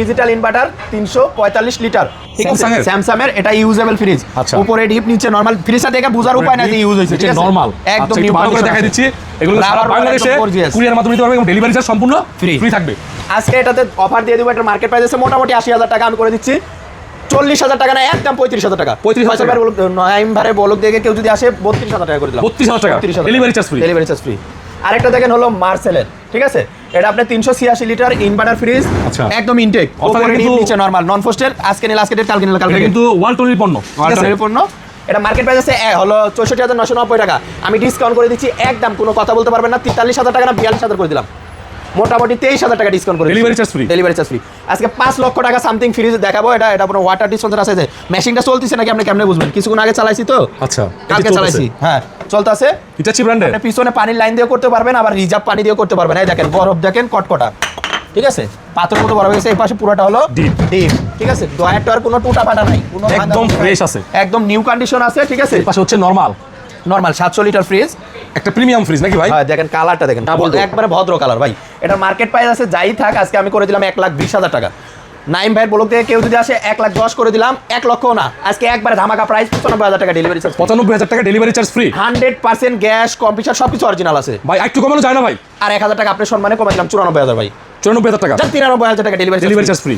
Digital inverter 345 litre, ঠিক আছে, Samsung এর। এটা ইউজেবল ফ্রিজ, উপরে ডিপ নিচে নরমাল। ফ্রিজটা দেখে বোঝার উপায় নাই যে ইউজ হইছে, ঠিক আছে, নরমাল একদম নিউ ভালো করে দেখাই দিচ্ছি। এগুলো সারা বাংলাদেশে কুরিয়ার মাধ্যমে নিতে পারবে এবং ডেলিভারি চার্জ সম্পূর্ণ ফ্রি থাকবে। আজকে এটাতে অফার দিয়ে দিব। এটা মার্কেট প্রাইস আছে মোটামুটি 80,000 টাকা, আমি করে দিচ্ছি 40,000 টাকা না, একদম 35,000 টাকা। 35,000 টাকা নাইম ভারে বলক দেখে কেউ যদি আসে 32,000 টাকা করে দিলাম। 32,000 টাকা delivery charge free, delivery charge free. আরেকটা দেখেন হলো মার্সেলের, ঠিক আছে, এটা আপনি 386 লিটার ইনভার্টার ফ্রিজ, একদম ইনটেক, উপরে ডিপ নিচে নরমাল, নন ফ্রস্টেড। আজকে নিলে আজকে, কালকে নিলে কালকে, কিন্তু ওয়ালটনের পণ্য, ওয়ালটনের পণ্য। এটা মার্কেট প্রাইস আছে হলো 64,990 টাকা, আমি ডিসকাউন্ট করে দিচ্ছি একদম, কোনো কথা বলতে পারবেন না, 43,000 টাকা না 42,000 করে দিলাম, মোটামুটি 23,000 টাকা ডিসকাউন্ট করে, delivery charge free, delivery charge free. আজকে 5 লক্ষ টাকা সামথিং ফ্রিজ দেখাবো। এটা আপনার ওয়াটার ডিসপেন্সার আছে, যে মেশিনটা চলতেছে নাকি আপনি কেমনে বুঝবেন? কিছুক্ষণ আগে চালাইছি তো, আচ্ছা কালকে চালাইছি, হ্যাঁ চলতেছে। হিটাচি ব্র্যান্ডের, আপনি পিছনে পানির লাইন দিয়ে করতে পারবেন, আবার রিজার্ভ পানি দিয়ে করতে পারবেন। এই দেখেন বরফ, দেখেন কটকটা, ঠিক আছে, পাথরের মতো বরফ হয়েছে। এই পাশে পুরোটা হলো ডিপ, ঠিক আছে, ডয়ারটার কোনো টুটা ফাটা নাই, কোনো একদম ফ্রেশ আছে, একদম নিউ কন্ডিশন আছে, ঠিক আছে। এই পাশে হচ্ছে নরমাল 700 লিটার ফ্রিজ, একটা প্রিমিয়াম ফ্রিজ নাকি ভাই? হ্যাঁ দেখেন কালারটা দেখেন, একবারে ভদ্র কালার ভাই। এটা মার্কেট প্রাইস আছে যাই থাক, আজকে আমি করে দিলাম 1,20,000 টাকা। নাইম ভাইয়ের ব্লগ থেকে কেউ যদি আসে 1,10,000 করে দিলাম, 1 লক্ষ না, আজকে একবারে ধামাকা প্রাইস 95,000 টাকা ডেলিভারি চার্জ, 95,000 টাকা delivery charge free, 100% gas computer সবকিছু অরিজিনাল আছে ভাই। একটু কমানো যায় না ভাই? আর 1,000 টাকা আপনার সম্মানে কমাই দিলাম 94,000 ভাই, 94,000 টাকা, 93,000 টাকা ডেলিভারি চার্জ ফ্রি।